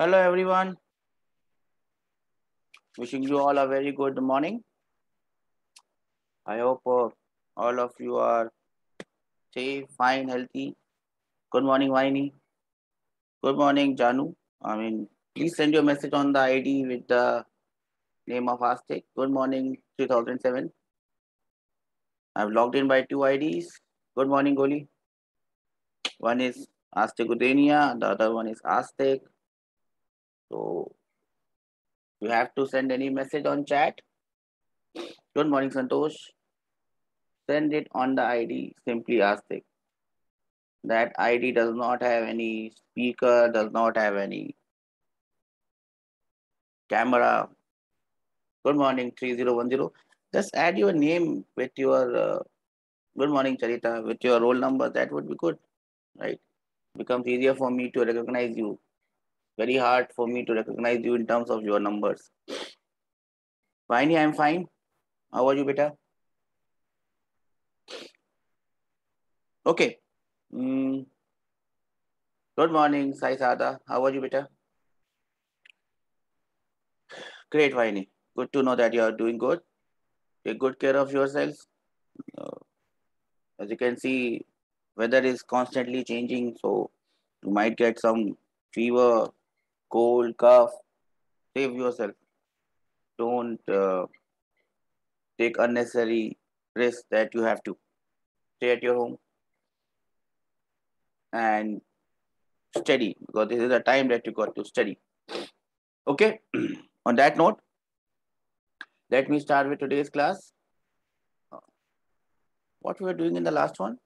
Hello everyone, wishing you all a very good morning. I hope all of you are safe, fine, healthy. Good morning, Vaini. Good morning, Janu. Please send your message on the ID with the name of Aztec. Good morning, 3007. I've logged in by two IDs. Good morning, Goli. One is Aztec Udenia, the other one is Aztec. So you have to send any message on chat. Good morning, Santosh. Send it on the ID, simply Aztec. That ID does not have any speaker, does not have any camera. Good morning, 3010. Just add your name with your good morning, Charita, with your roll number. That would be good, right? Becomes easier for me to recognize you. Very hard for me to recognize you in terms of your numbers. Fine, I'm fine. How are you, beta? Okay. Mm, good morning, Sai Sada. How are you, beta? Great, Vaini. Good to know that you are doing good. Take good care of yourselves. Uh, as you can see, weather is constantly changing, so you might get some fever, cold, cough. Save yourself. Don't take unnecessary risks that you have to. Stay at your home and study, because this is the time that you got to study. Okay. On that note, let me start with today's class. What we were doing in the last one?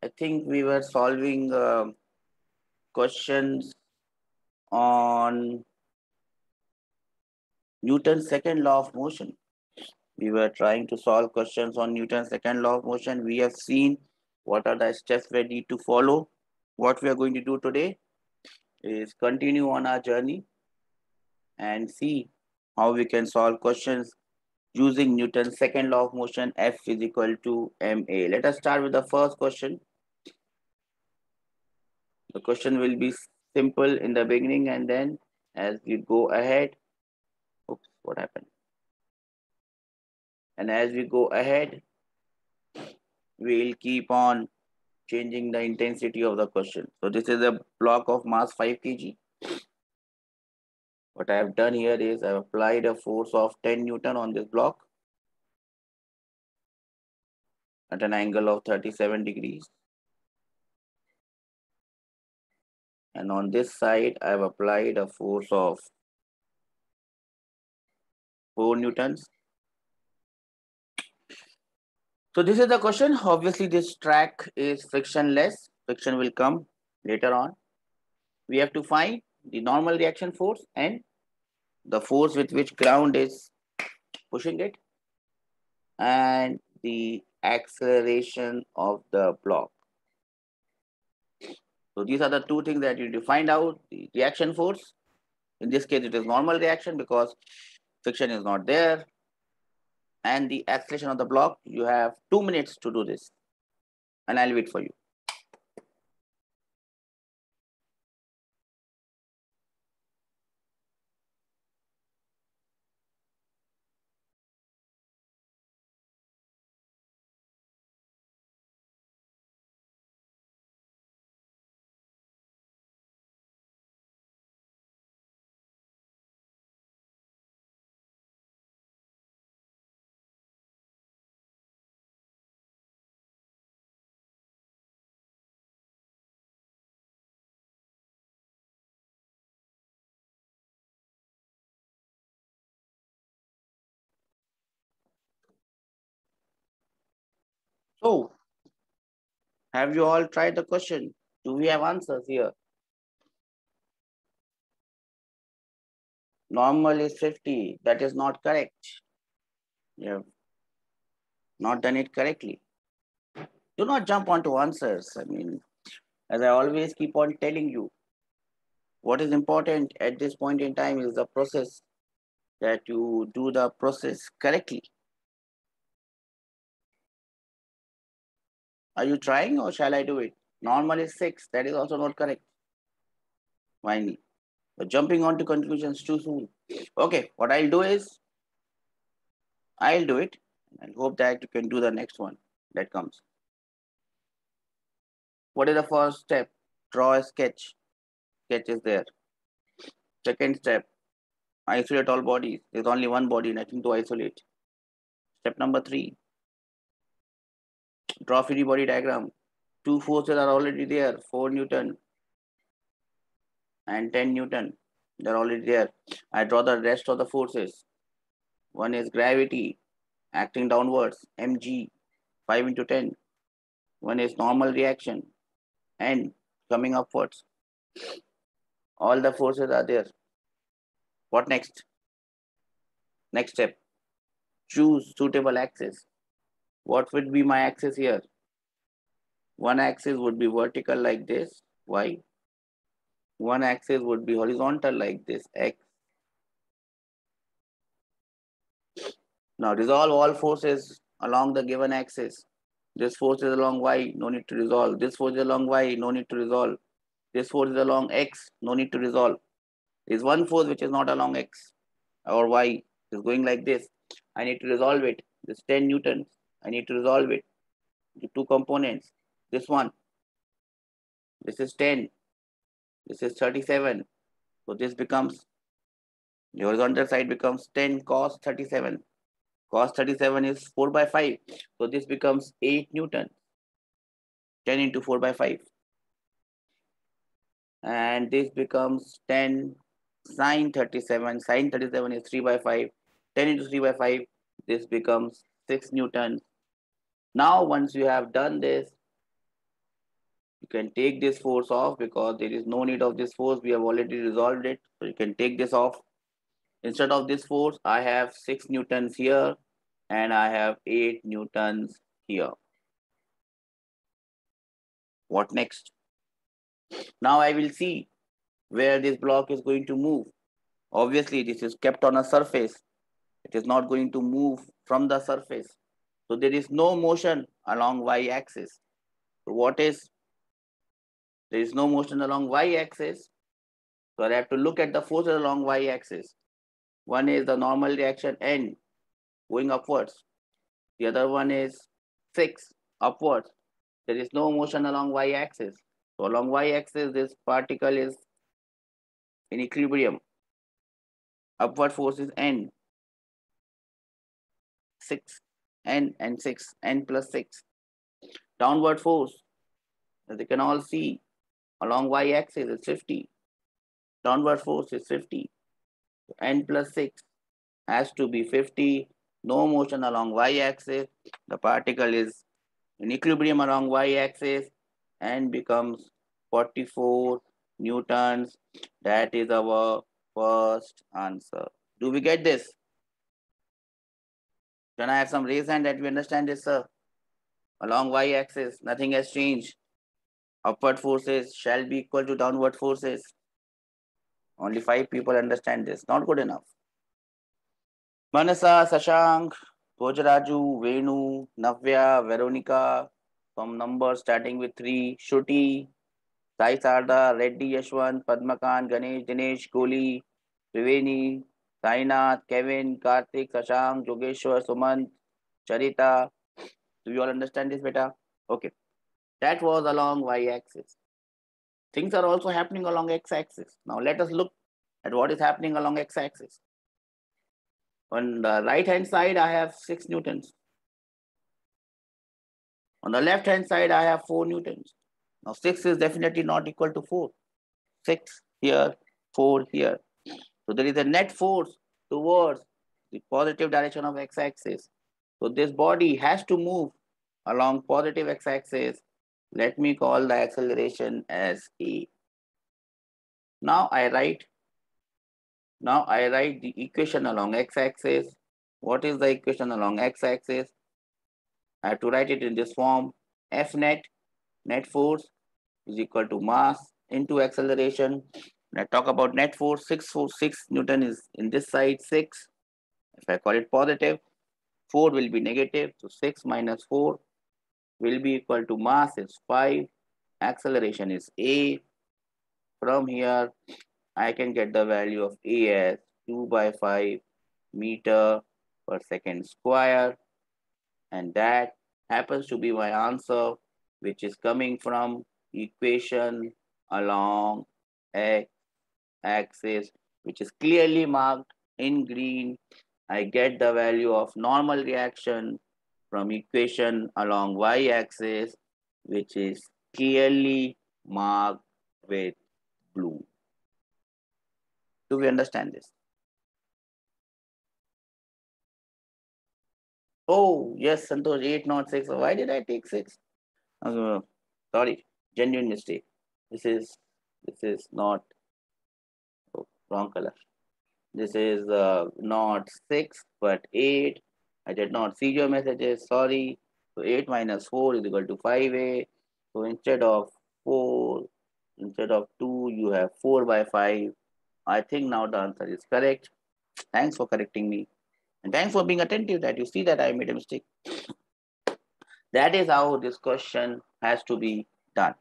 I think we were solving questions on Newton's second law of motion. We were trying to solve questions on Newton's second law of motion. We have seen what are the steps we need to follow. What we are going to do today is continue on our journey and see how we can solve questions using Newton's second law of motion, F is equal to ma. Let us start with the first question. The question will be simple in the beginning, and then as we go ahead, oops, what happened? And as we go ahead, we'll keep on changing the intensity of the question. So this is a block of mass 5 kg. What I have done here is I have applied a force of 10 Newton on this block at an angle of 37 degrees. And on this side, I have applied a force of 4 Newtons. So this is the question. Obviously, this track is frictionless. Friction will come later on. We have to find the normal reaction force and the force with which ground is pushing it, and the acceleration of the block. So these are the two things that you need to find out. The reaction force, in this case it is normal reaction because friction is not there, and the acceleration of the block. You have 2 minutes to do this, and I'll wait for you. So have you all tried the question? Do we have answers here? Normal is 50. That is not correct. You have not done it correctly. Do not jump onto answers. As I always keep on telling you, what is important at this point in time is the process, that you do the process correctly. Are you trying or shall I do it? Normal is 6. That is also not correct. Finally, but jumping on to conclusions too soon. Okay, what I'll do is, I'll do it and hope that you can do the next one that comes. What is the first step? Draw a sketch. Sketch is there. Second step, isolate all bodies. There's only one body, nothing to isolate. Step number 3, draw free body diagram. Two forces are already there, 4 Newton and 10 Newton. They're already there. I draw the rest of the forces. One is gravity acting downwards, mg, 5 into 10. One is normal reaction, n, coming upwards. All the forces are there. What next? Next step, choose suitable axis. What would be my axis here? One axis would be vertical like this, y. One axis would be horizontal like this, x. Now resolve all forces along the given axis. This force is along y, no need to resolve. This force is along y, no need to resolve. This force is along x, no need to resolve. There is one force which is not along x or y, is going like this. I need to resolve it. This 10 newtons, I need to resolve it. The two components. This one, this is 10, this is 37. So this becomes, the horizontal side becomes 10 cos 37. Cos 37 is 4 by 5. So this becomes 8 Newton. 10 into 4 by 5. And this becomes 10 sine 37. Sine 37 is 3 by 5. 10 into 3 by 5. This becomes 6 Newton. Now once you have done this, you can take this force off because there is no need of this force. We have already resolved it. So you can take this off. Instead of this force, I have 6 Newtons here and I have 8 Newtons here. What next? Now I will see where this block is going to move. Obviously, this is kept on a surface. It is not going to move from the surface. So there is no motion along y-axis. So what is? There is no motion along y-axis. So I have to look at the forces along y-axis. One is the normal reaction n going upwards. The other one is 6 upwards. There is no motion along y-axis. So along y-axis, this particle is in equilibrium. Upward force is n. 6, n and 6, n plus 6. Downward force, as you can all see, along y-axis is 50. Downward force is 50. So n plus 6 has to be 50. No motion along y-axis. The particle is in equilibrium along y-axis and becomes 44 newtons. That is our first answer. Do we get this? Can I have some raise hand that we understand this, sir? Along y-axis, nothing has changed. Upward forces shall be equal to downward forces. Only 5 people understand this. Not good enough. Manasa, Sashank, Bhojaraju, Venu, Navya, Veronica, from numbers starting with 3, Shruti, Sai Sarda, Reddy, Yashwant, Padmakan, Ganesh, Dinesh, Goli, Triveni, Sainath, Kevin, Karthik, Sashank, Yogeshwar, Sumant, Charita. Do you all understand this beta? Okay. That was along y-axis. Things are also happening along x-axis. Now let us look at what is happening along x-axis. On the right hand side, I have 6 newtons. On the left hand side, I have 4 newtons. Now 6 is definitely not equal to 4. 6 here, 4 here. So there is a net force towards the positive direction of x-axis. So this body has to move along positive x-axis. Let me call the acceleration as A. Now I write the equation along x-axis. What is the equation along x-axis? I have to write it in this form. F net force is equal to mass into acceleration. When I talk about net force, 6 Newton is in this side, 6. If I call it positive, 4 will be negative. So 6 minus 4 will be equal to mass is 5. Acceleration is A. From here, I can get the value of A as 2 by 5 meter per second square, and that happens to be my answer, which is coming from equation along x axis, which is clearly marked in green. I get the value of normal reaction from equation along y-axis, which is clearly marked with blue. Do we understand this? Oh, yes, Santosh, 8 not 6. Why did I take 6? Sorry, genuine mistake. This is not, oh, wrong color. This is not 6, but 8. I did not see your messages. Sorry. So 8 minus 4 is equal to 5a. So instead of 2, you have 4 by 5. I think now the answer is correct. Thanks for correcting me. And thanks for being attentive that you see that I made a mistake. That is how this question has to be done.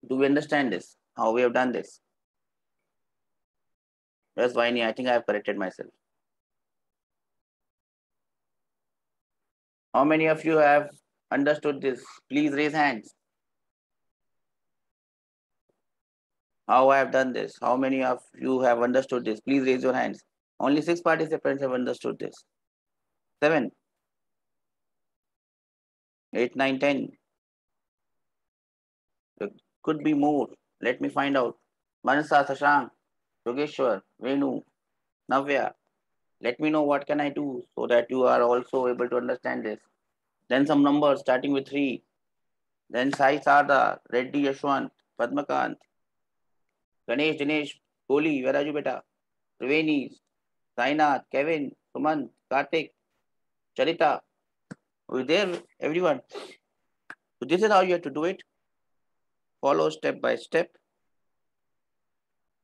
Do we understand this? How we have done this? Yes, Vaini, I think I have corrected myself. How many of you have understood this? Please raise hands. How I have done this? How many of you have understood this? Please raise your hands. Only 6 participants have understood this. 7, 8, 9, 10. There could be more. Let me find out. Manasa, Sashank, Yogeshwar, Venu, Navya. Let me know what can I do so that you are also able to understand this. Then some numbers starting with 3. Then Sai Sarda, Reddy Yashwant, Padmakant, Ganesh, Dinesh, Kohli, where are you, beta? Triveni, Sainath, Kevin, Sumant, Kartik, Charita. Are you there, everyone? So this is how you have to do it. Follow step by step.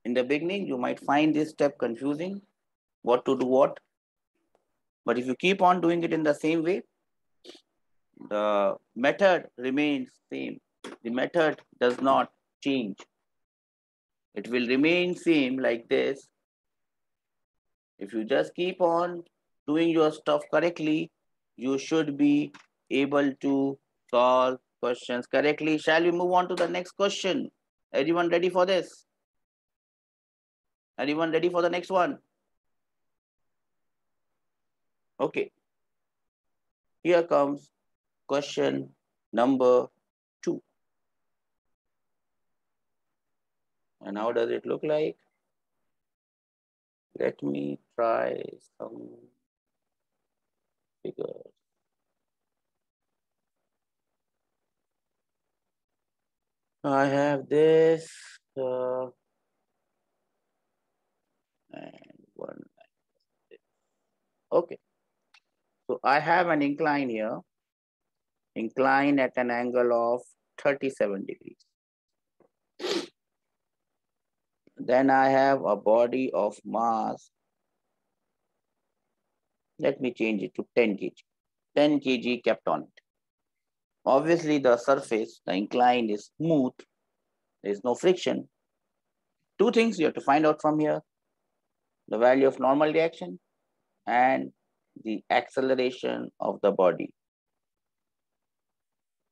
In the beginning, you might find this step confusing, what to do what. But if you keep on doing it in the same way, the method remains same. The method does not change. It will remain same like this. If you just keep on doing your stuff correctly, you should be able to solve questions correctly. Shall we move on to the next question? Everyone ready for this? Anyone ready for the next one? Okay. Here comes question number 2. And how does it look like? Let me try some figures. I have this and one. Okay. So I have an incline here. Incline at an angle of 37 degrees. Then I have a body of mass. Let me change it to 10 kg. 10 kg kept on it. Obviously, the surface, the incline is smooth. There is no friction. 2 things you have to find out from here. The value of normal reaction and the acceleration of the body.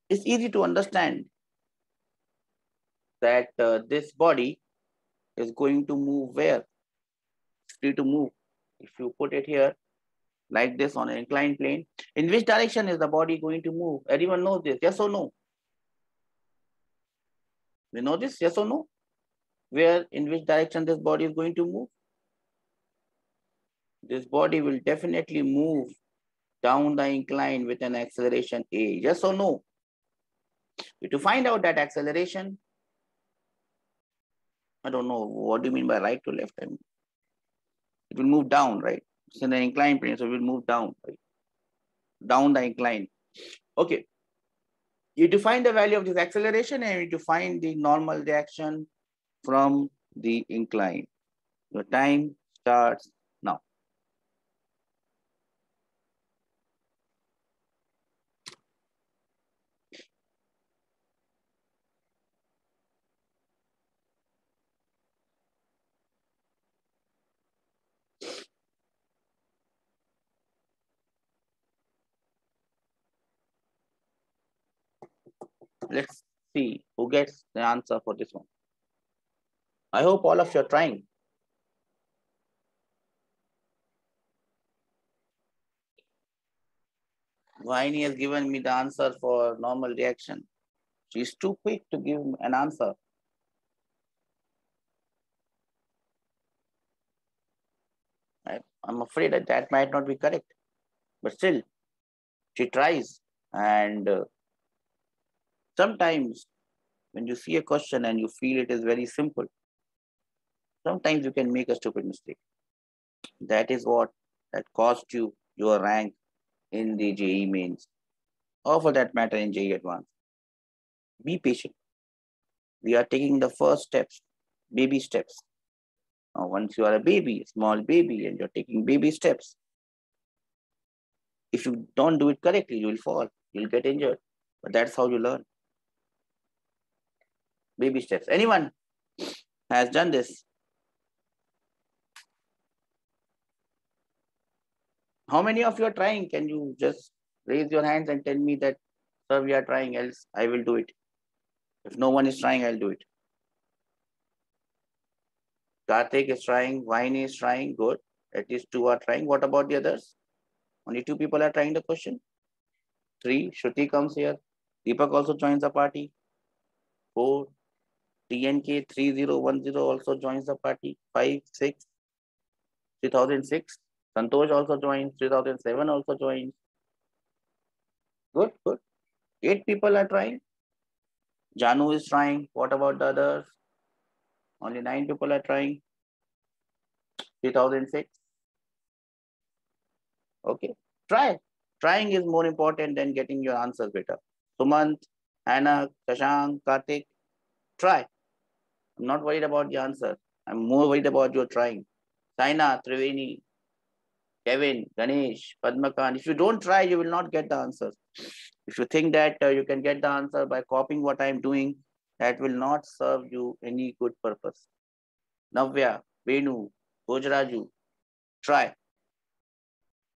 It's easy to understand that this body is going to move where? It's free to move. If you put it here like this on an inclined plane, in which direction is the body going to move? Everyone knows this, yes or no? We know this, yes or no? Where, in which direction this body is going to move? This body will definitely move down the incline with an acceleration A, yes or no? To find out that acceleration, I don't know, what do you mean by right to left? I mean, it will move down, right? It's in an inclined plane, so it will move down, right? Down the incline. Okay. You define the value of this acceleration and you define the normal reaction from the incline. Your time starts now. Let's see who gets the answer for this one. I hope all of you are trying. Vaini has given me the answer for normal reaction. She's too quick to give an answer. I'm afraid that might not be correct, but still, she tries. And sometimes when you see a question and you feel it is very simple, sometimes you can make a stupid mistake. That is what that cost you your rank in the JEE Mains, or for that matter in JEE Advanced. Be patient. We are taking the first steps, baby steps. Now, once you are a baby, small baby, and you're taking baby steps, if you don't do it correctly, you will fall, you'll get injured. But that's how you learn. Baby steps. Anyone has done this? How many of you are trying? Can you just raise your hands and tell me that, sir, we are trying, else I will do it. If no one is trying, I'll do it. Karthik is trying, Vaini is trying, good. At least 2 are trying. What about the others? Only 2 people are trying the question. 3, Shruti comes here. Deepak also joins the party. 4, TNK 3010 also joins the party. 5, 6, 3006. Santosh also joins. 3007 also joins. Good, good. 8 people are trying. Janu is trying. What about the others? Only 9 people are trying. 3006. Okay. Try. Trying is more important than getting your answers better. Sumant, Anna, Shashank, Karthik, try. I'm not worried about the answer. I'm more worried about your trying. Saina, Triveni, Kevin, Ganesh, Padmakan. If you don't try, you will not get the answers. If you think that you can get the answer by copying what I'm doing, that will not serve you any good purpose. Navya, Venu, Gojaraju, try.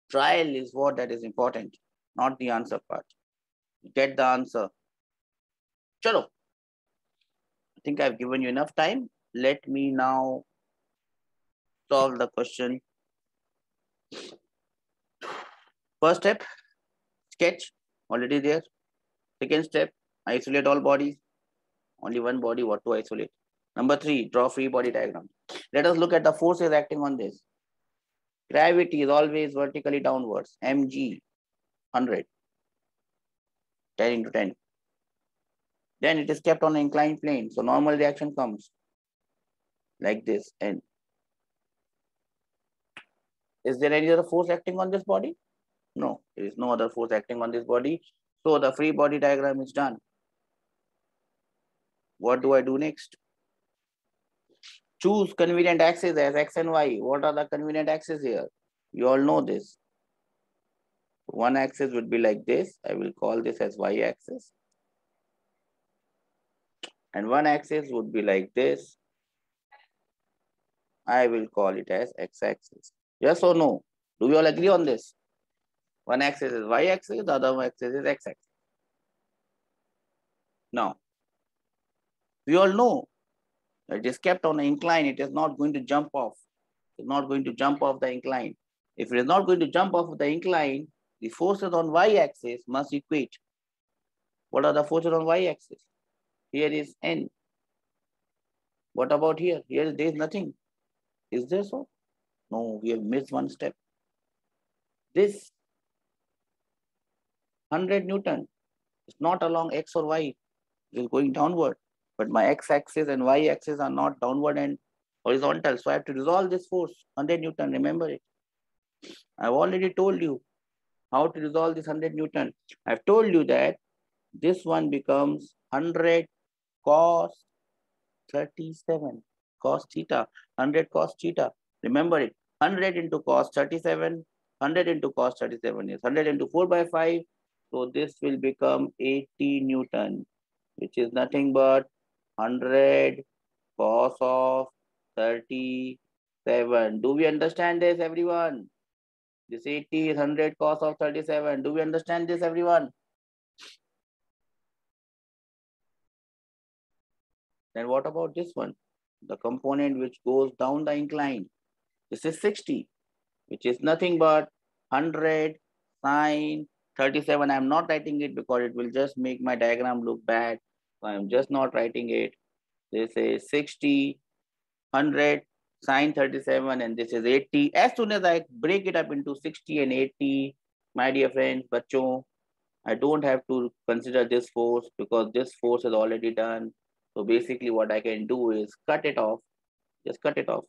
Trial is what that is important, not the answer part. Get the answer. Chalo. I think I've given you enough time. Let me now solve the question. First step, sketch, already there. Second step, isolate all bodies. Only one body, what to isolate. Number 3, draw free body diagram. Let us look at the forces acting on this. Gravity is always vertically downwards. mg, 100. 10 into 10. Then it is kept on an inclined plane. So normal reaction comes like this. And is there any other force acting on this body? No, there is no other force acting on this body. So the free body diagram is done. What do I do next? Choose convenient axes as x and y. What are the convenient axes here? You all know this. One axis would be like this. I will call this as y axis. And one axis would be like this. I will call it as x axis. Yes or no? Do we all agree on this? One axis is y axis, the other axis is x axis. Now, we all know that it is kept on an incline. It is not going to jump off. It is not going to jump off the incline. If it is not going to jump off the incline, the forces on y axis must equate. What are the forces on y axis? Here is n. What about here? Here there is nothing. Is there so? No, we have missed one step. This 100 Newton is not along x or y. It is going downward. But my x-axis and y-axis are not downward and horizontal. So I have to resolve this force, 100 Newton. Remember it. I've already told you how to resolve this 100 Newton. I've told you that this one becomes 100 cos 37, cos theta, 100 cos theta. Remember it, 100 into cos 37, 100 into cos 37 is 100 into 4 by 5. So this will become 80 Newton, which is nothing but 100 cos of 37. Do we understand this, everyone? This 80 is 100 cos of 37. Do we understand this, everyone? Then what about this one? The component which goes down the incline. This is 60, which is nothing but 100 sine 37. I'm not writing it because it will just make my diagram look bad. So I'm just not writing it. This is 60, 100 sine 37, and this is 80. As soon as I break it up into 60 and 80, my dear friends, bachon, I don't have to consider this force because this force is already done. So basically what I can do is cut it off. Just cut it off.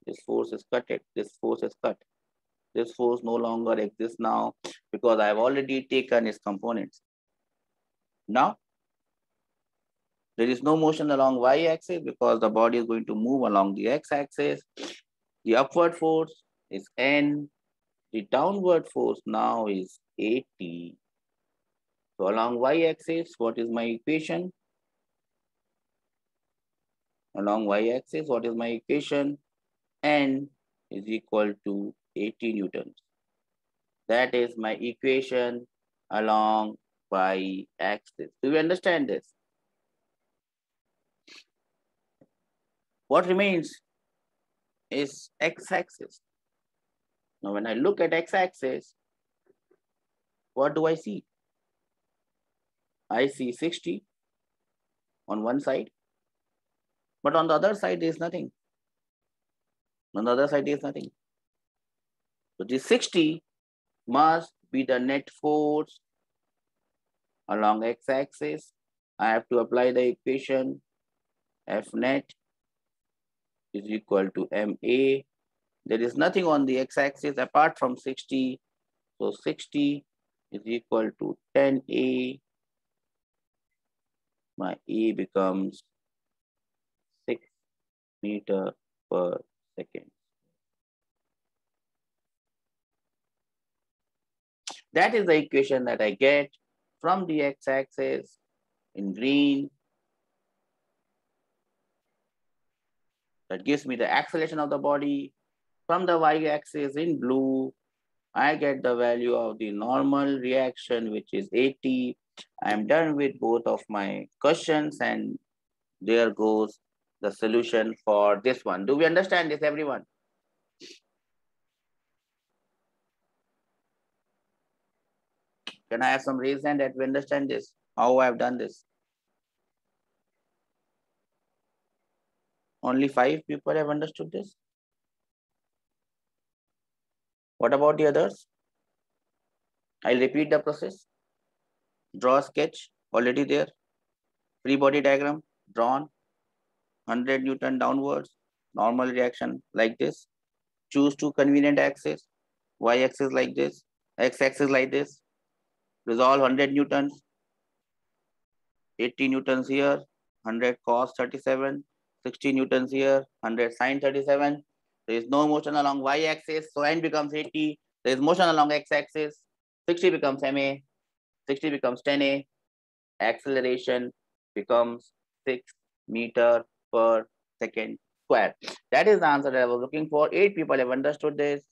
This force is cut it. This force is cut. This force no longer exists now because I've already taken its components. Now, there is no motion along y-axis because the body is going to move along the x-axis. The upward force is N. The downward force now is 80. So along y-axis, what is my equation? Along y-axis, what is my equation? N is equal to 80 newtons. That is my equation along y-axis. Do you understand this? What remains is x-axis. Now, when I look at x-axis, what do I see? I see 60 on one side, but on the other side, there is nothing. On the other side, there is nothing. So this 60 must be the net force along x-axis. I have to apply the equation F net is equal to MA. There is nothing on the x-axis apart from 60. So 60 is equal to 10A. My A becomes 6 meters per second. That is the equation that I get from the x-axis in green. That gives me the acceleration of the body. From the y-axis in blue, I get the value of the normal reaction, which is 80. I am done with both of my questions, and there goes the solution for this one. Do we understand this, everyone? Can I have some raised hand that we understand this? How I have done this? Only 5 people have understood this. What about the others? I'll repeat the process. Draw a sketch, already there. Free body diagram, drawn. 100 Newton downwards, normal reaction like this. Choose two convenient axes, y-axis like this, x-axis like this. Resolve 100 Newtons, 80 Newtons here, 100 cos 37, 60 Newtons here, 100 sin 37. There is no motion along y-axis, so n becomes 80. There is motion along x-axis, 60 becomes MA, 60 becomes 10A. Acceleration becomes 6 meters per second square. That is the answer that I was looking for. 8 people have understood this.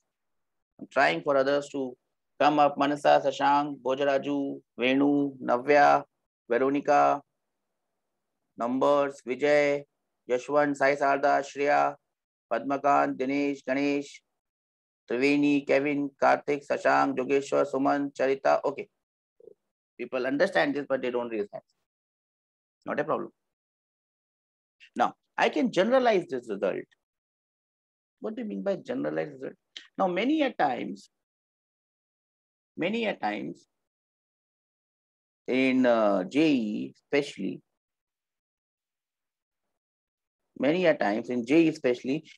I'm trying for others to come up. Manasa, Sashank, Bojaraju, Venu, Navya, Veronica, Numbers, Vijay, Yashwant, Sai Sarda, Shreya, Padmakant, Dinesh, Ganesh, Triveni, Kevin, Karthik, Sashank, Jogeshwar, Suman, Charita. Okay. People understand this, but they don't raise hands. Not a problem. Now, I can generalize this result. What do you mean by generalized result? Now, many a times in JEE especially,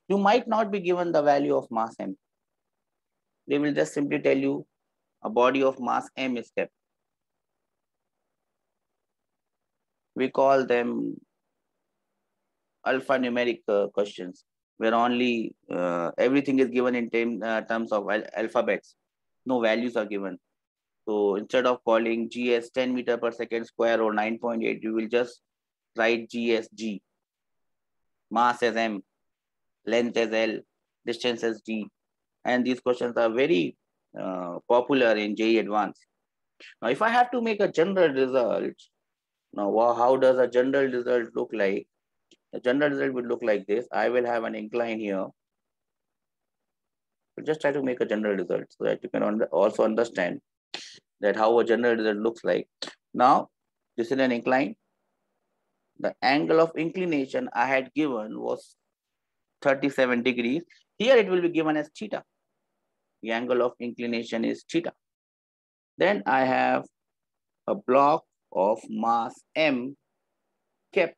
you might not be given the value of mass M. They will just simply tell you a body of mass M is kept. We call them alphanumeric questions, where only everything is given in terms of alphabets. No values are given. So instead of calling G as 10 meters per second square or 9.8, you will just write G as G, mass as M, length as L, distance as D. And these questions are very popular in JEE Advanced. Now, if I have to make a general result, now how does a general result look like? The general result will look like this. I will have an incline here. We'll just try to make a general result so that you can also understand that how a general result looks like. Now, this is an incline. The angle of inclination I had given was 37 degrees. Here it will be given as theta. The angle of inclination is theta. Then I have a block of mass m kept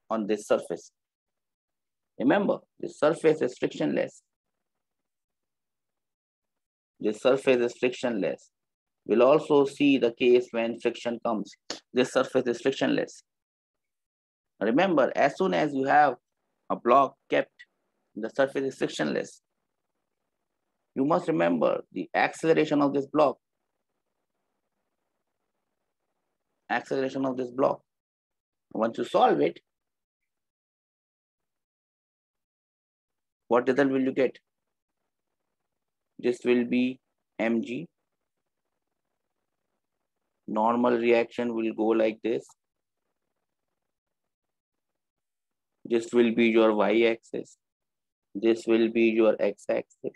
on this surface. Remember, this surface is frictionless. This surface is frictionless. We'll also see the case when friction comes. This surface is frictionless. Remember, as soon as you have a block kept, the surface is frictionless. You must remember the acceleration of this block. Acceleration of this block. Once you solve it, what result will you get? This will be mg. Normal reaction will go like this. This will be your y-axis. This will be your x-axis.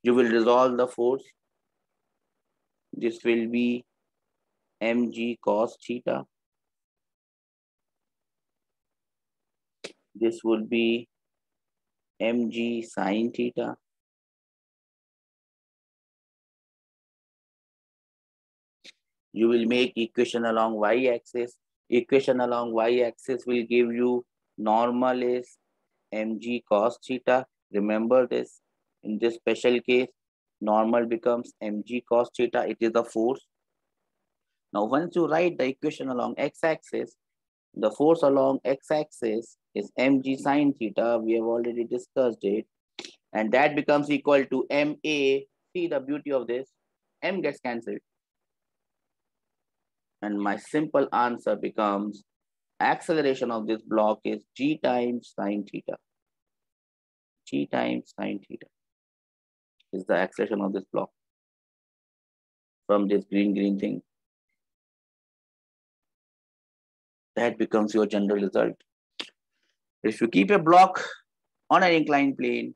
You will resolve the force. This will be mg cos theta. This would be mg sin theta. You will make equation along y-axis. Equation along y-axis will give you normal is mg cos theta. Remember this. In this special case, normal becomes mg cos theta. It is the force. Now, once you write the equation along x-axis, the force along x-axis is mg sin theta. We have already discussed it. And that becomes equal to ma. See the beauty of this. M gets cancelled. And my simple answer becomes acceleration of this block is g times sin theta. G times sin theta is the acceleration of this block from this green thing. That becomes your general result. If you keep a block on an inclined plane,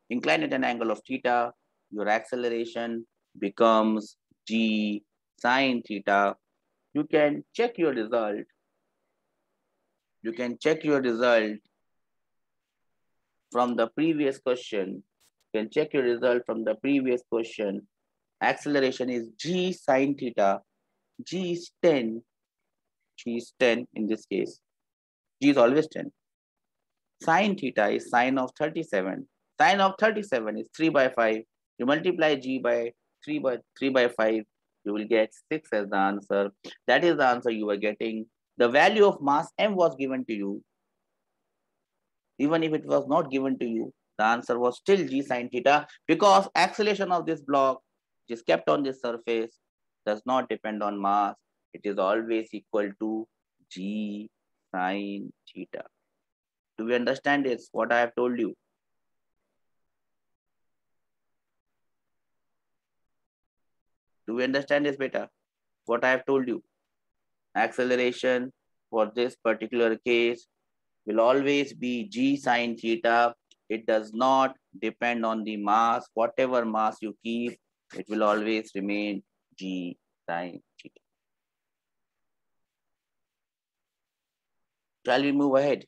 inclined at an angle of theta, your acceleration becomes g sin theta. You can check your result. You can check your result from the previous question. You can check your result from the previous question. Acceleration is g sin theta. G is 10. G is 10 in this case. G is always 10. Sin theta is sine of 37. Sine of 37 is 3 by 5. You multiply g by 3 by 5. You will get 6 as the answer. That is the answer you are getting. The value of mass m was given to you. Even if it was not given to you, the answer was still g sin theta because acceleration of this block, which is kept on this surface, does not depend on mass. It is always equal to g sin theta. Do we understand this? What I have told you? Do we understand this better? What I have told you? Acceleration for this particular case will always be g sin theta. It does not depend on the mass. Whatever mass you keep, it will always remain g sin theta. Shall we move ahead?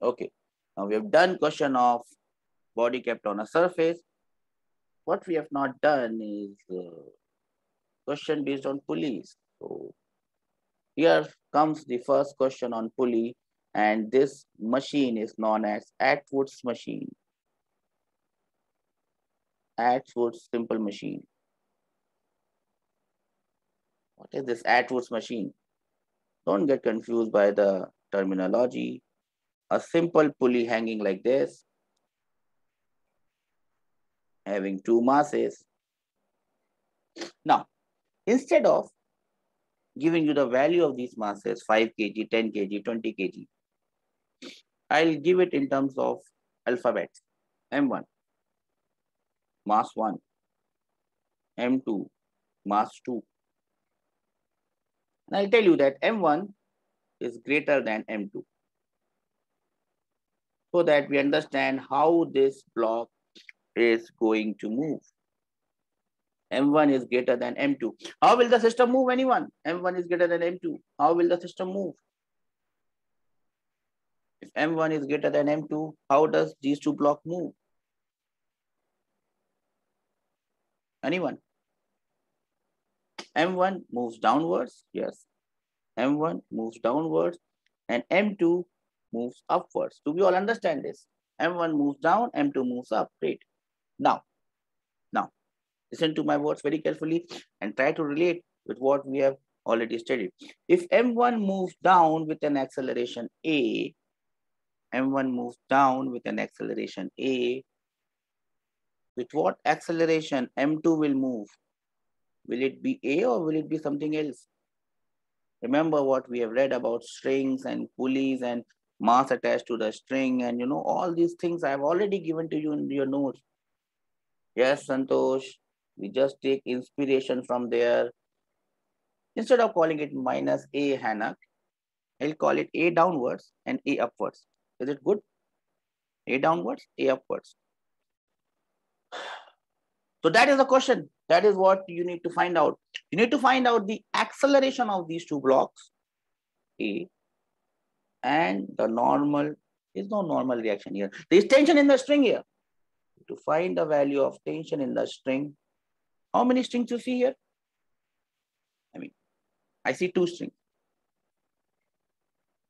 Okay. Now we have done question of body kept on a surface. What we have not done is question based on pulleys. So here comes the first question on pulley, and this machine is known as Atwood's machine. Atwood's simple machine. What is this Atwood's machine? Don't get confused by the terminology. A simple pulley hanging like this, having two masses. Now, instead of giving you the value of these masses, 5 kg, 10 kg, 20 kg, I'll give it in terms of alphabets. M1, mass 1. M2, mass 2. And I'll tell you that M1 is greater than M2. So that we understand how this block is going to move. M1 is greater than M2. How will the system move, anyone? M1 is greater than M2. How will the system move? If M1 is greater than M2, how does these two blocks move? Anyone? M1 moves downwards. Yes. M1 moves downwards and M2 moves upwards. Do we all understand this? M1 moves down, M2 moves up. Great. Now, listen to my words very carefully and try to relate with what we have already studied. If M1 moves down with an acceleration A, M1 moves down with an acceleration A, with what acceleration M2 will move? Will it be A or will it be something else? Remember what we have read about strings and pulleys and mass attached to the string and all these things I have already given to you in your notes. Yes, Santosh, we just take inspiration from there. Instead of calling it minus A Hanak, I'll call it A downwards and A upwards. Is it good? A downwards, A upwards. So that is the question. That is what you need to find out. You need to find out the acceleration of these two blocks, A, and the normal. Is no normal reaction here. There is tension in the string here. To find the value of tension in the string, how many strings you see here? I see two strings.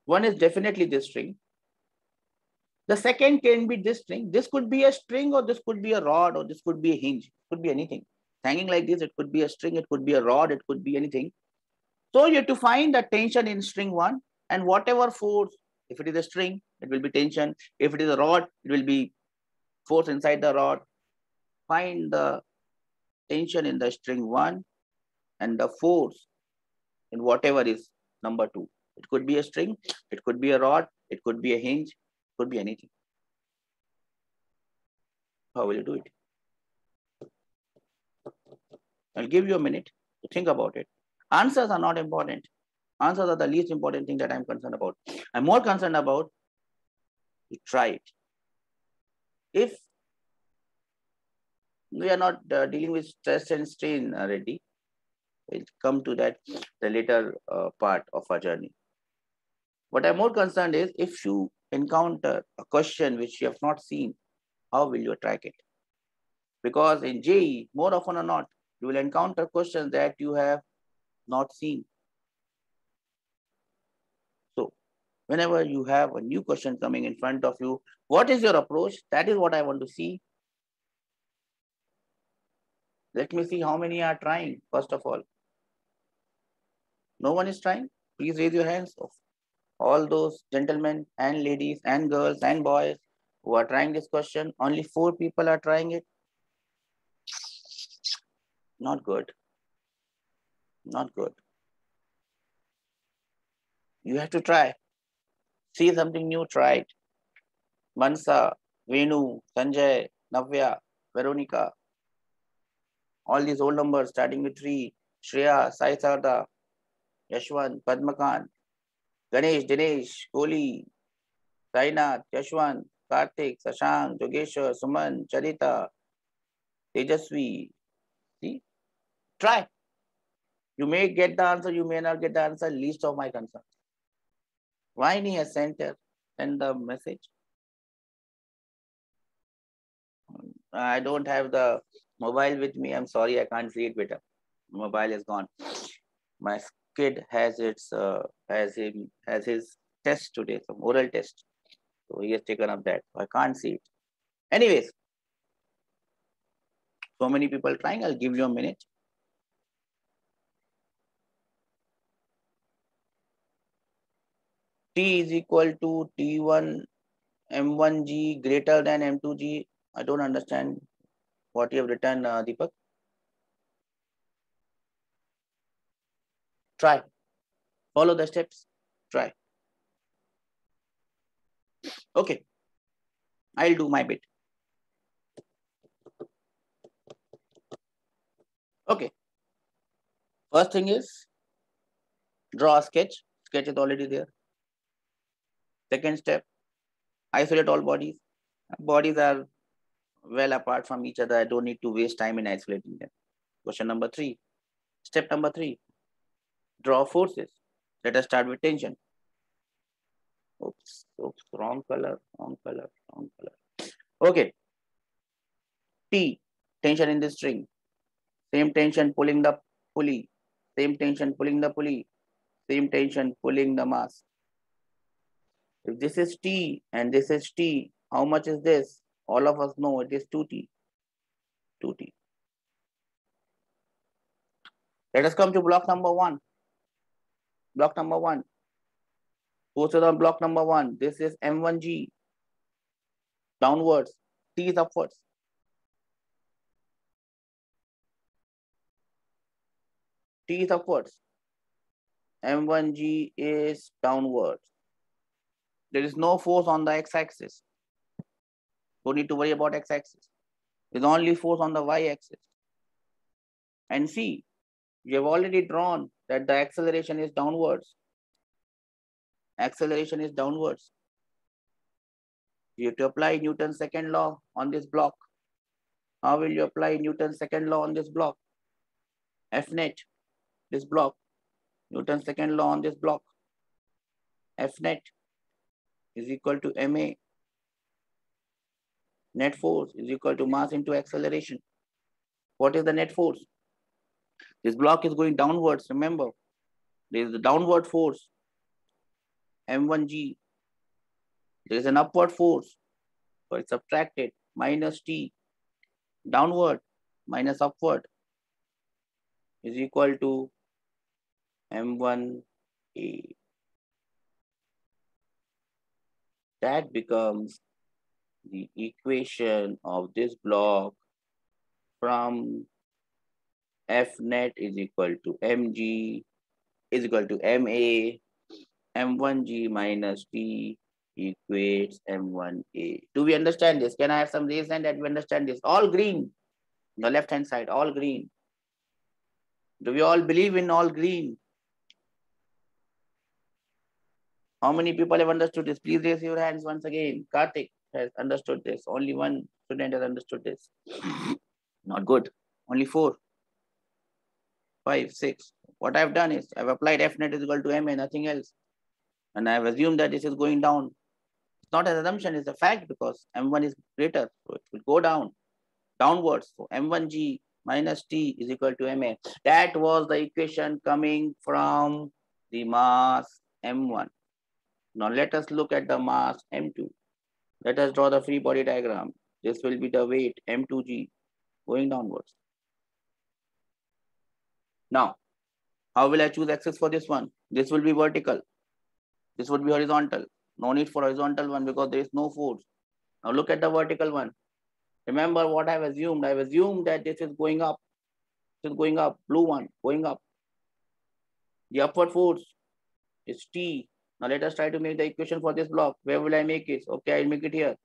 One is definitely this string. The second can be this string. This could be a string or this could be a rod or this could be a hinge. It could be anything. Hanging like this, it could be a string, it could be a rod, it could be anything. So you have to find the tension in string 1 and whatever force, if it is a string, it will be tension. If it is a rod, it will be force inside the rod. Find the tension in the string 1 and the force in whatever is number 2. It could be a string, it could be a rod, it could be a hinge, it could be anything. How will you do it? I'll give you a minute to think about it. Answers are not important. Answers are the least important thing that I'm concerned about. I'm more concerned about you try it. If we are not dealing with stress and strain already, we'll come to that the later part of our journey. What I'm more concerned is if you encounter a question which you have not seen, how will you track it? Because in JEE, more often or not, you will encounter questions that you have not seen. So whenever you have a new question coming in front of you, what is your approach? That is what I want to see. Let me see how many are trying, first of all. No one is trying? Please raise your hands. All those gentlemen and ladies and girls and boys who are trying this question, only 4 people are trying it. Not good. Not good. You have to try. See something new, try it. Mansa, Venu, Sanjay, Navya, Veronica. All these old numbers starting with 3. Shreya, Sai Sarda, Yashwant, Padmakant, Ganesh, Dinesh, Kohli, Sainath, Yashwant, Karthik, Sashank, Jogeshwar, Suman, Charita, Tejasvi. See? Try. You may get the answer, you may not get the answer, least of my concern. Why need a center? Send the message. I don't have the mobile with me. I'm sorry, I can't see it better. Mobile is gone. My kid has his test today, some oral test. So he has taken up that. So I can't see it. Anyways, so many people trying. I'll give you a minute. T is equal to T1 M1G greater than M2G. I don't understand what you have written, Deepak. Try. Follow the steps. Try. Okay. I'll do my bit. Okay. First thing is draw a sketch. Sketch is already there. Second step, isolate all bodies. Bodies are well apart from each other. I don't need to waste time in isolating them. Question number 3. Step number 3, draw forces. Let us start with tension. Oops, wrong color. Okay. T, tension in the string. Same tension pulling the pulley. Same tension pulling the pulley. Same tension pulling the mass. If this is T and this is T, how much is this? All of us know it is 2T. 2T. Let us come to block number 1. Block number 1. Forces on block number 1. This is M1G. Downwards. T is upwards. T is upwards. M1G is downwards. There is no force on the x-axis. Don't need to worry about x-axis. There's only force on the y-axis. And see, we have already drawn that the acceleration is downwards. Acceleration is downwards. You have to apply Newton's second law on this block. How will you apply Newton's second law on this block? F net, this block. Newton's second law on this block. F net is equal to ma. Net force is equal to mass into acceleration. What is the net force? This block is going downwards, remember. There is the downward force, M1G. There is an upward force, so it's subtracted, minus T. Downward minus upward is equal to M1A. That becomes the equation of this block from F net is equal to mg is equal to ma. M1G minus T equates M1A. Do we understand this? Can I have some raise hand that we understand this? All green. The left hand side, all green. Do we all believe in all green? How many people have understood this? Please raise your hands once again. Karthik has understood this. Only one student has understood this. Not good. Only 4, 5, 6. What I've done is I've applied F net is equal to MA, nothing else. And I've assumed that this is going down. It's not an assumption, it's a fact because M1 is greater. So it will go down, downwards. So M1G minus T is equal to MA. That was the equation coming from the mass M1. Now let us look at the mass M2. Let us draw the free body diagram. This will be the weight M2G going downwards. Now, how will I choose axis for this one? This will be vertical. This would be horizontal. No need for horizontal one because there is no force. Now look at the vertical one. Remember what I've assumed. I've assumed that this is going up. This is going up. Blue one going up. The upward force is T. Now let us try to make the equation for this block. Where will I make it? Okay, I'll make it here.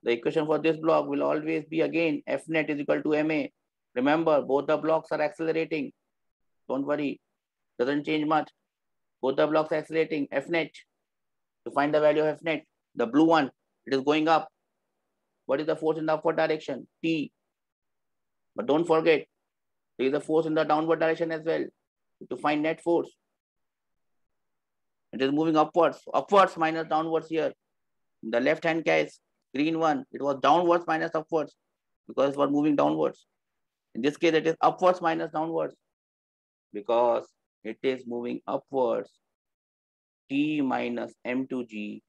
The equation for this block will always be again F net is equal to MA. Remember, both the blocks are accelerating. Don't worry. Doesn't change much. Both the blocks are accelerating. F net. To find the value of F net, the blue one, it is going up. What is the force in the upward direction? T. But don't forget, there is a force in the downward direction as well. To find net force, it is moving upwards. Upwards minus downwards here. In the left hand case, green one, it was downwards minus upwards because it was moving downwards. In this case, it is upwards minus downwards because it is moving upwards. T minus M2G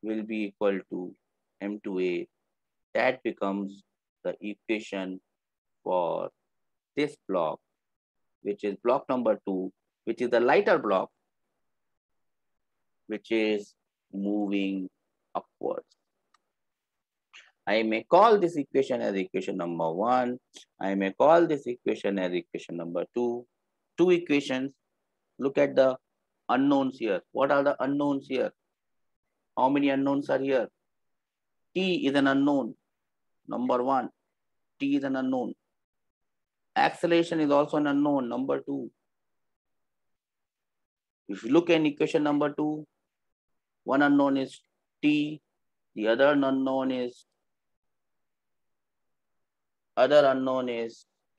will be equal to M2A. That becomes the equation for this block, which is block number 2, which is the lighter block, which is moving upwards. I may call this equation as equation number 1. I may call this equation as equation number 2. 2 equations. Look at the unknowns here. What are the unknowns here? How many unknowns are here? T is an unknown. Number 1. T is an unknown. Acceleration is also an unknown, number 2. If you look at equation number 2, one unknown is t, the other unknown is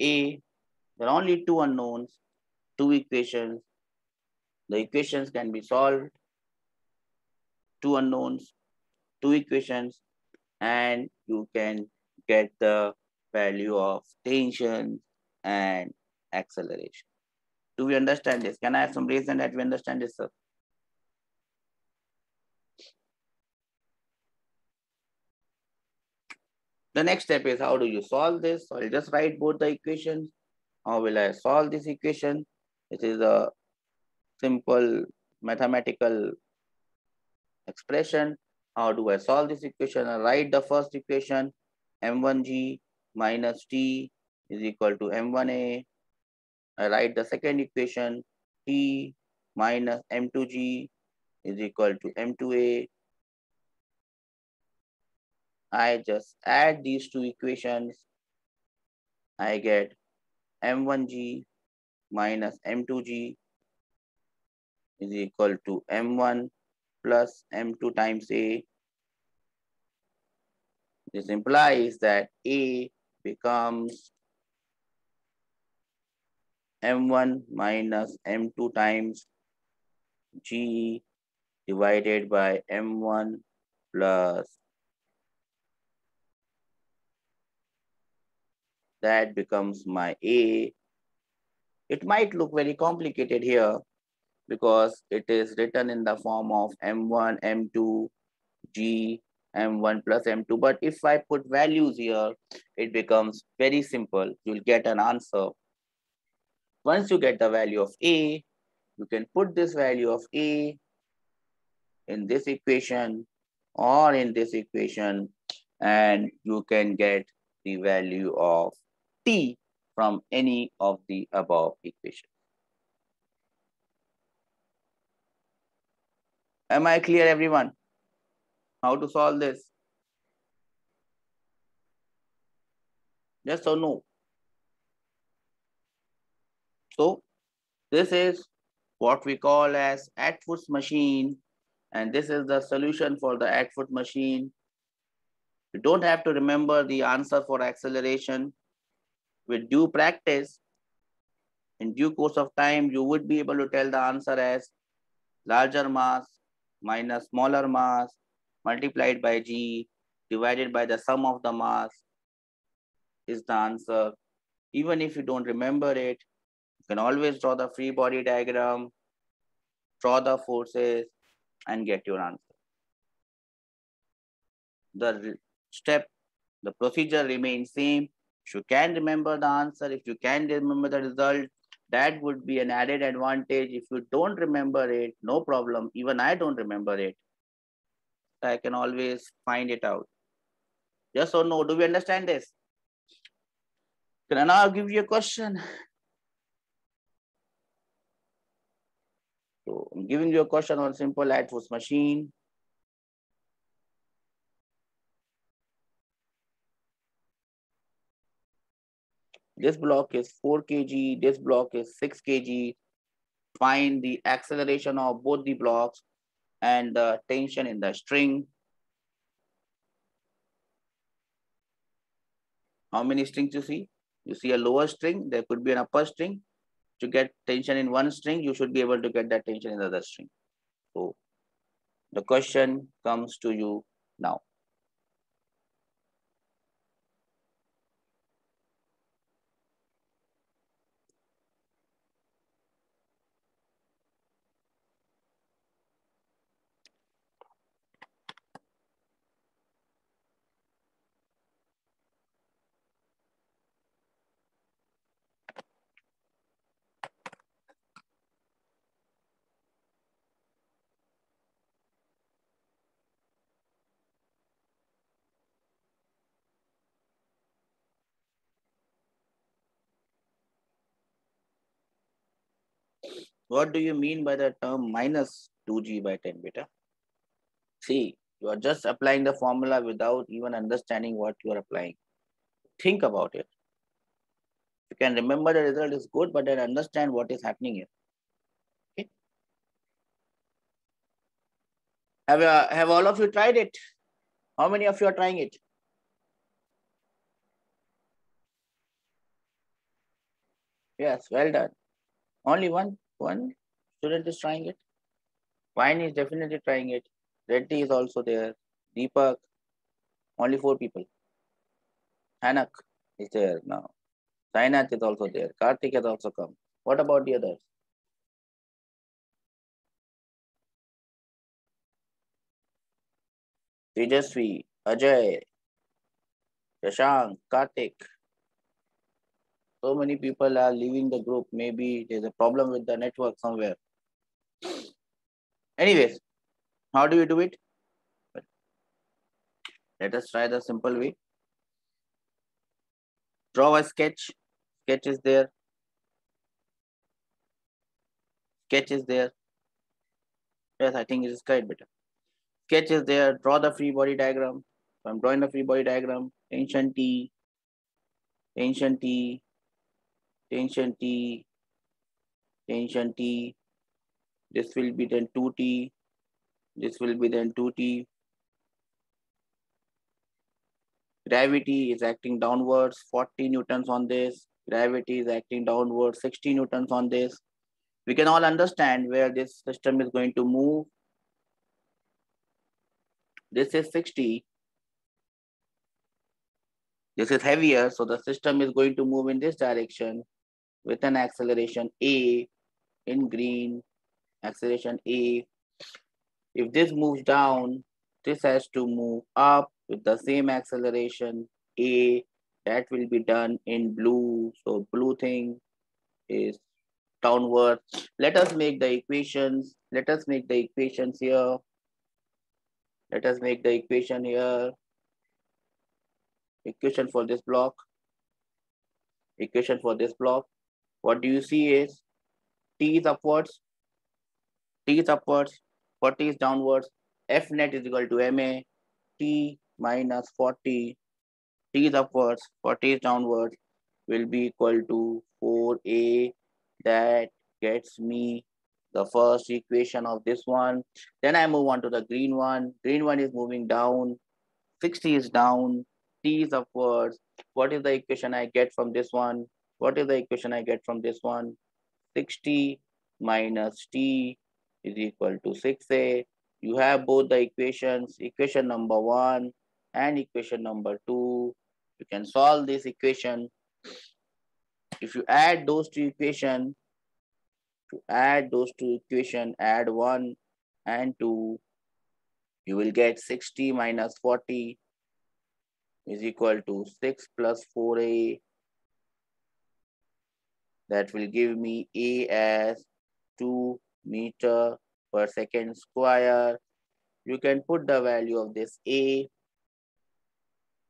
a. There are only two unknowns, two equations. The equations can be solved, two unknowns, two equations, and you can get the value of tension and acceleration. Do we understand this? Can I have some reason that we understand this, sir? The next step is, how do you solve this? So I'll just write both the equations. How will I solve this equation? This is a simple mathematical expression. How do I solve this equation? I write the first equation, m1g minus t is equal to m1a. I write the second equation, t minus m2g is equal to m2a. I just add these two equations. I get m1g minus m2g is equal to m1 plus m2 times a. This implies that a becomes m1 minus m2 times g divided by m1 plus, that becomes my a. It might look very complicated here because it is written in the form of m1, m2, g, m1 plus m2. But if I put values here, it becomes very simple. You'll get an answer. Once you get the value of a, you can put this value of a in this equation or in this equation, and you can get the value of t from any of the above equations. Am I clear, everyone? How to solve this? Yes or no? So this is what we call as Atwood's machine, and this is the solution for the Atwood machine. You don't have to remember the answer for acceleration. With due practice, in due course of time, you would be able to tell the answer as larger mass minus smaller mass multiplied by g divided by the sum of the mass is the answer. Even if you don't remember it, you can always draw the free body diagram, draw the forces, and get your answer. The step, the procedure remains same. If you can remember the answer, if you can remember the result, that would be an added advantage. If you don't remember it, no problem. Even I don't remember it. I can always find it out. Yes or no? Do we understand this? Can I now give you a question? So I'm giving you a question on simple Atwood's machine. This block is 4 kg, this block is 6 kg. Find the acceleration of both the blocks and the tension in the string. How many strings you see? You see a lower string, there could be an upper string. To get tension in one string, you should be able to get that tension in the other string. So the question comes to you now. What do you mean by the term minus 2g by 10 beta? See, you are just applying the formula without even understanding what you are applying. Think about it. you can remember the result is good, but then understand what is happening here. Okay. Have all of you tried it? How many of you are trying it? Yes, well done. Only one student is trying it. Wine is definitely trying it. Reddy is also there. Deepak, only 4 people. Hanak is there now. Sainath is also there. Karthik has also come. What about the others? Tejasvi, Ajay, Shashank, Karthik. So many people are leaving the group. Maybe there's a problem with the network somewhere. Anyways, how do we do it? Let us try the simple way. Draw a sketch. Sketch is there. Sketch is there. Yes, I think it is quite better. Sketch is there. Draw the free body diagram. So I'm drawing the free body diagram. Tension T, tension T, tension T, tension T. This will be then 2T. This will be then 2T. Gravity is acting downwards, 40 newtons on this. Gravity is acting downwards, 60 newtons on this. We can all understand where this system is going to move. This is 60. This is heavier, so the system is going to move in this direction with an acceleration A in green, acceleration A. If this moves down, this has to move up with the same acceleration A. That will be done in blue. So blue thing is downward. Let us make the equations. Let us make the equations here. Let us make the equation here. Equation for this block. Equation for this block. What do you see is T is upwards. T is upwards. 40 is downwards. F net is equal to MA. T minus 40. T is upwards. 40 is downwards. Will be equal to 4A. That gets me the first equation of this one. Then I move on to the green one. Green one is moving down. 60 is down. T is upwards. What is the equation I get from this one? What is the equation I get from this one? 60 minus T is equal to 6A. You have both the equations, equation number 1 and equation number 2. You can solve this equation. If you add those two equations, add 1 and 2, you will get 60 minus 40 is equal to 6 plus 4A. That will give me A as 2 meter per second square. You can put the value of this A.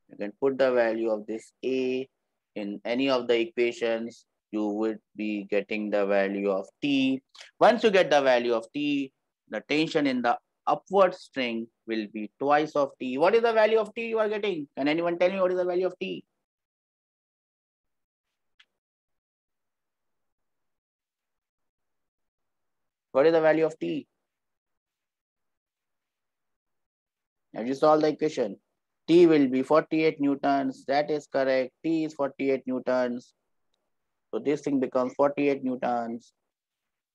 You can put the value of this A in any of the equations. You would be getting the value of T. Once you get the value of T, the tension in the upward string will be twice of T. What is the value of T you are getting? Can anyone tell me what is the value of T? What is the value of T? Have you solved the equation? T will be 48 newtons. That is correct. T is 48 newtons. So this thing becomes 48 newtons.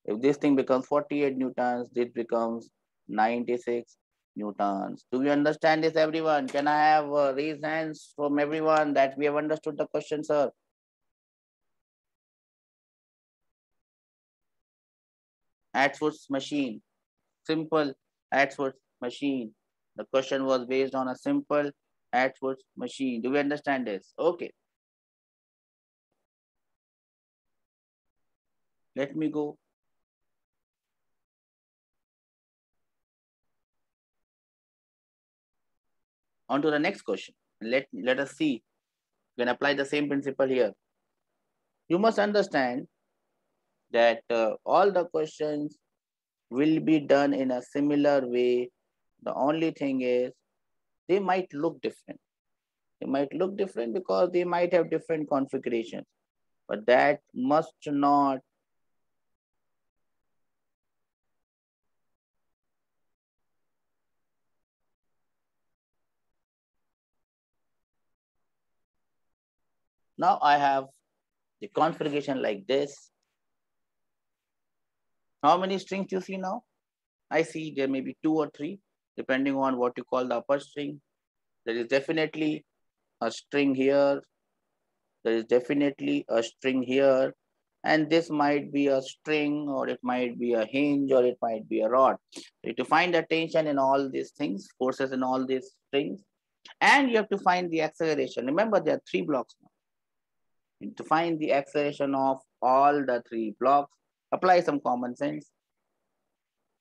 If this thing becomes 48 newtons, this becomes 96 newtons. Do we understand this, everyone? Can I have raised hands from everyone that we have understood the question, sir? Atwood's machine. Simple Atwood's machine. The question was based on a simple Atwood's machine. Do we understand this? Okay. Let me go. On to the next question. Let us see. You can apply the same principle here. You must understand that all the questions will be done in a similar way. The only thing is they might look different. They might look different because they might have different configurations. but that must not now I have the configuration like this. How many strings you see now? I see there may be 2 or 3, depending on what you call the upper string. There is definitely a string here. There is definitely a string here. And this might be a string, or it might be a hinge, or it might be a rod. So to find the tension in all these things, forces in all these strings, and you have to find the acceleration. Remember, there are 3 blocks now. And to find the acceleration of all the 3 blocks, apply some common sense.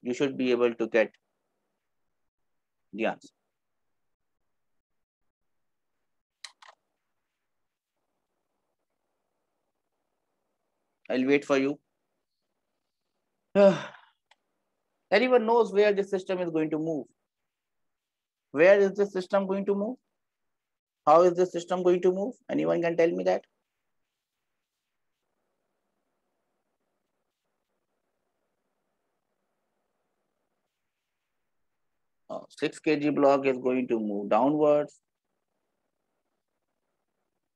You should be able to get the answer. I'll wait for you. Anyone knows where this system is going to move? Where is this system going to move? How is this system going to move? Anyone can tell me that? 6 kg block is going to move downwards.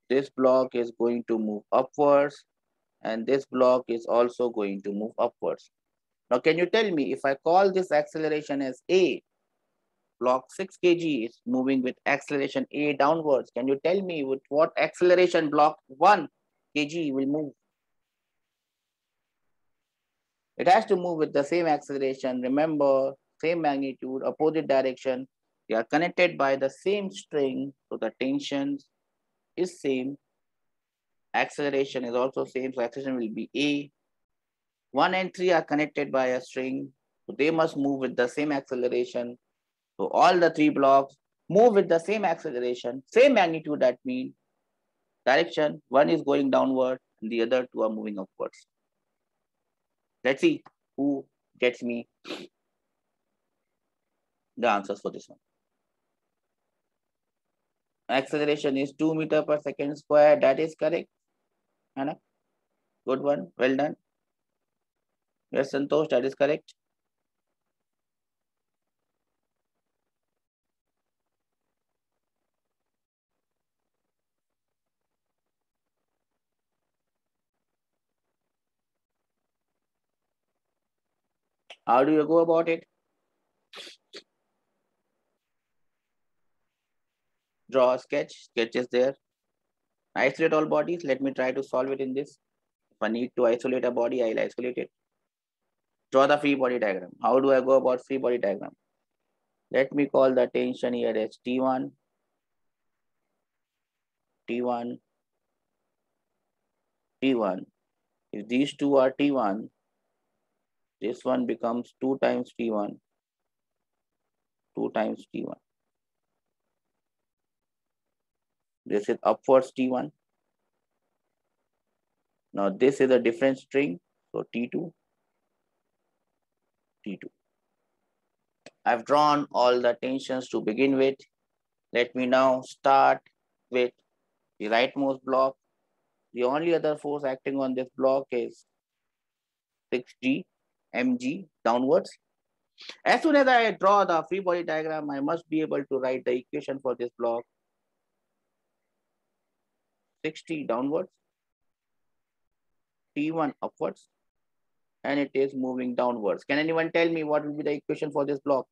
This block is going to move upwards. And this block is also going to move upwards. Now, can you tell me, if I call this acceleration as A, block 6 kg is moving with acceleration A downwards. Can you tell me with what acceleration block 1 kg will move? It has to move with the same acceleration. Remember, same magnitude, opposite direction. They are connected by the same string, so the tension is same. Acceleration is also same, so acceleration will be A. 1 and 3 are connected by a string, so they must move with the same acceleration. So all the 3 blocks move with the same acceleration, same magnitude. That means direction, one is going downward and the other 2 are moving upwards. Let's see who gets me the answers for this one. Acceleration is 2 meters per second square. That is correct. Anna, good one. Well done. Yes, Santosh, that is correct. How do you go about it? Draw a sketch. Sketch is there. Isolate all bodies. Let me try to solve it in this. If I need to isolate a body, I'll isolate it. Draw the free body diagram. How do I go about free body diagram? Let me call the tension here as T1, T1, T1. If these 2 are T1, this one becomes 2 times T1, 2 times T1. This is upwards T1. Now this is a different string, so T2, T2. I've drawn all the tensions to begin with. Let me now start with the rightmost block. The only other force acting on this block is 6G, mg downwards. As soon as I draw the free body diagram, I must be able to write the equation for this block. 6T downwards, T1 upwards, and it is moving downwards. Can anyone tell me what will be the equation for this block?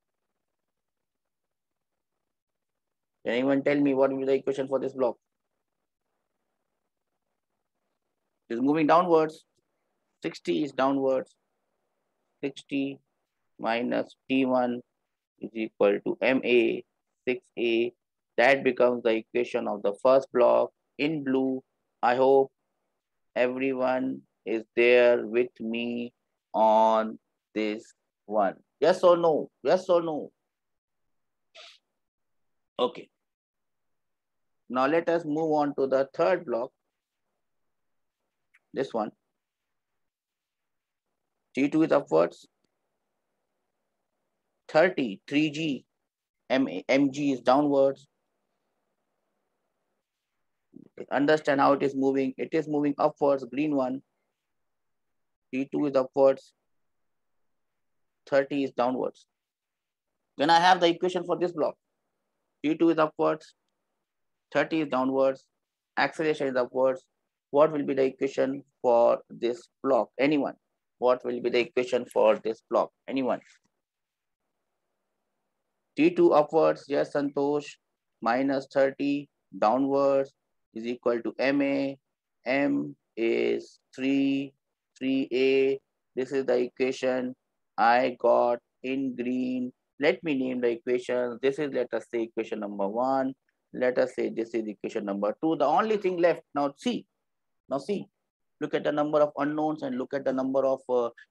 Can anyone tell me what will be the equation for this block? It is moving downwards. 6T is downwards. 6T minus T1 is equal to MA, 6A. That becomes the equation of the first block in blue. I hope everyone is there with me on this one. Yes or no? Yes or no? Okay. Now let us move on to the third block. This one. T2 is upwards. 30, 3G, mg is downwards. Understand how it is moving. It is moving upwards, green one. T2 is upwards, 30 is downwards. When I have the equation for this block, T2 is upwards, 30 is downwards, acceleration is upwards. What will be the equation for this block? Anyone? What will be the equation for this block? Anyone? T2 upwards, yes, Santosh, minus 30 downwards is equal to MA. M is 3A. This is the equation I got in green. Let me name the equation. This is, let us say, equation number 1. Let us say this is equation number 2. The only thing left, now see. Now see. Look at the number of unknowns and look at the number of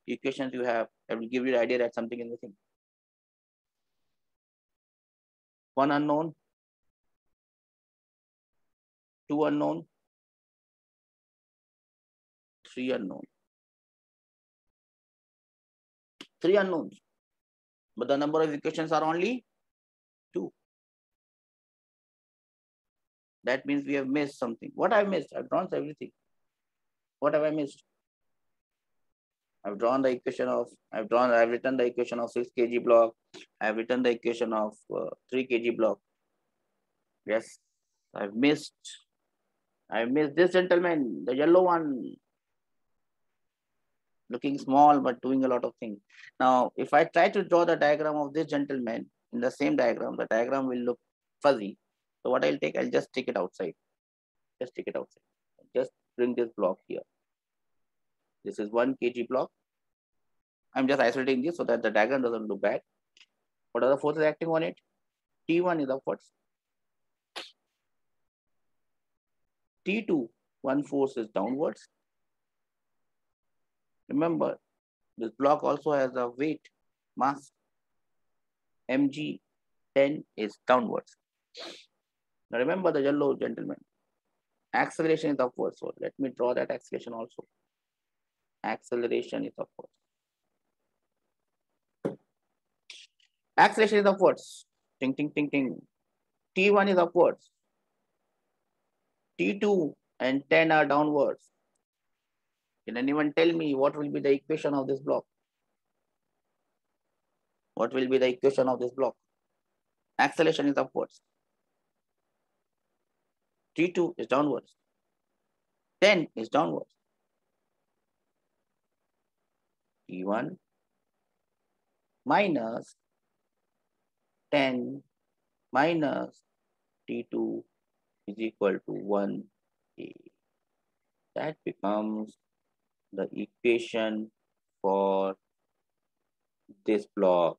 equations you have. I will give you the idea that something is missing. One unknown, two unknown, three unknown. Three unknowns. But the number of equations are only 2. That means we have missed something. What I've missed? I've drawn everything. What have I missed? I've drawn the equation of, I've written the equation of 6 kg block. I've written the equation of 3 kg block. Yes, I've missed this gentleman, the yellow one, looking small but doing a lot of things. Now, if I try to draw the diagram of this gentleman in the same diagram, the diagram will look fuzzy. So what I'll take, I'll just take it outside. Just take it outside. Just bring this block here. This is 1 kg block. I'm just isolating this so that the diagram doesn't look bad. What are the forces acting on it? T1 is upwards. T2, one force is downwards. Remember, this block also has a weight, mass. mg10 is downwards. Now remember the yellow gentleman. Acceleration is upwards. So let me draw that acceleration also. Acceleration is upwards. Acceleration is upwards. Ting, ting, ting, ting. T1 is upwards. T2 and 10 are downwards. Can anyone tell me what will be the equation of this block? What will be the equation of this block? Acceleration is upwards. T2 is downwards. 10 is downwards. T1 minus 10 minus T2 is equal to 1A. That becomes the equation for this block.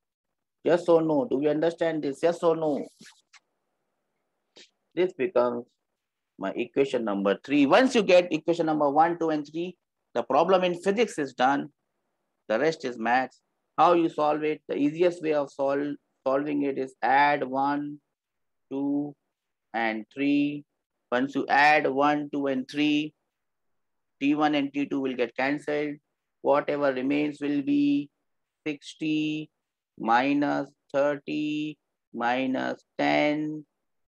Yes or no? Do we understand this? Yes or no? This becomes my equation number 3. Once you get equation number 1, 2, and 3, the problem in physics is done. The rest is maths. How you solve it? The easiest way of solving it is add 1, 2, and 3. Once you add 1, 2, and 3, T1 and T2 will get cancelled. Whatever remains will be 60 minus 30 minus 10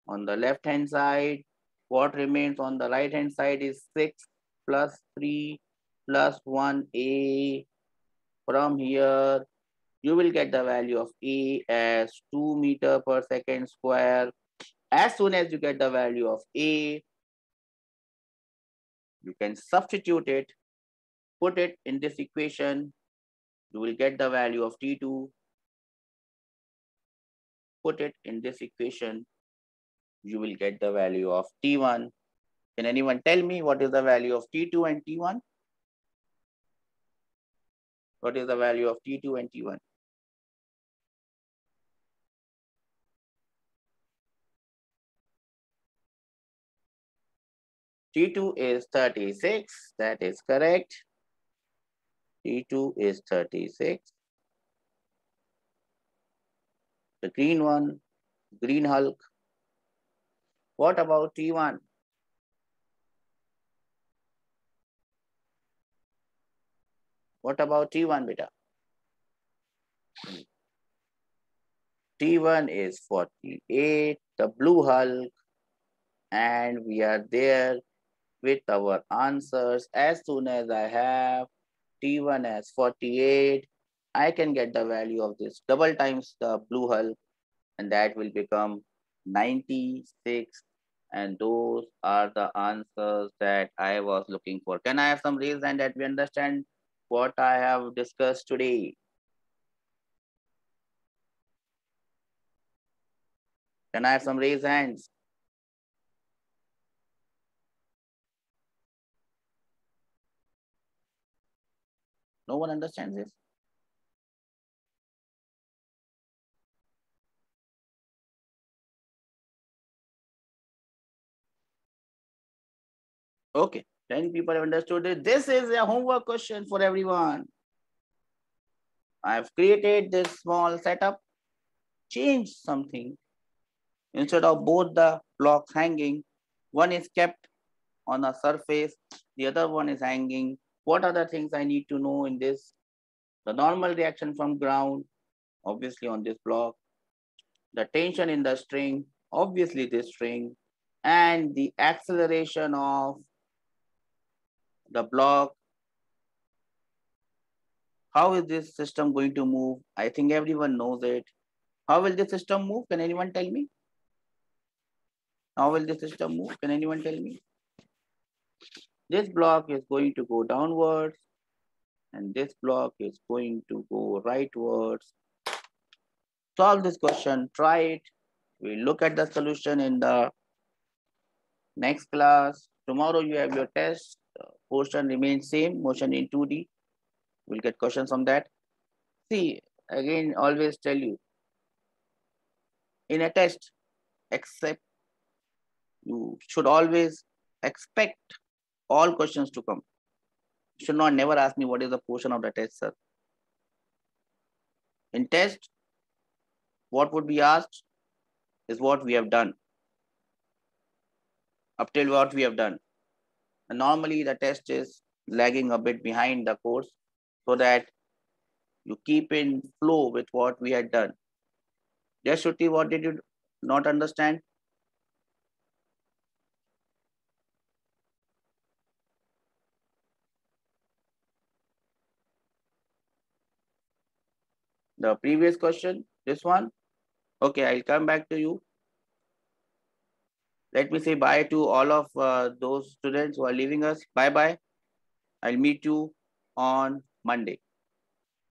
on the left hand side. What remains on the right hand side is 6 plus 3 plus 1A. From here, you will get the value of A as 2 meter per second square. As soon as you get the value of A, you can substitute it, put it in this equation. You will get the value of T2. Put it in this equation. You will get the value of T1. Can anyone tell me what is the value of T2 and T1? What is the value of T2 and T1? T2 is 36. That is correct. T2 is 36. The green one, green Hulk. What about T1? What about T1, beta? T1 is 48. The blue Hulk and we are there with our answers. As soon as I have T1 as 48, I can get the value of this double times the blue hull, and that will become 96. And those are the answers that I was looking for. Can I have some raise hand that we understand what I have discussed today? Can I have some raise hands? No one understands this? Okay, 10 people have understood it. This is a homework question for everyone. I've created this small setup, changed something. Instead of both the blocks hanging, one is kept on a surface, the other one is hanging. What are the things I need to know in this? The normal reaction from ground, obviously on this block, the tension in the string, obviously this string, and the acceleration of the block. How is this system going to move? I think everyone knows it. How will this system move? Can anyone tell me? How will this system move? Can anyone tell me? This block is going to go downwards and this block is going to go rightwards. Solve this question, try it. We'll look at the solution in the next class. Tomorrow you have your test. Portion remains same, motion in 2D. We'll get questions on that. See, again, always tell you, in a test, except you should always expect all questions to come. You should not never ask me what is the portion of the test, sir. In test, what would be asked is what we have done. Up till what we have done. And normally the test is lagging a bit behind the course so that you keep in flow with what we had done. Yes, Shruti, what did you not understand? The previous question, this one? Okay, I'll come back to you. Let me say bye to all of those students who are leaving us. Bye-bye. I'll meet you on Monday.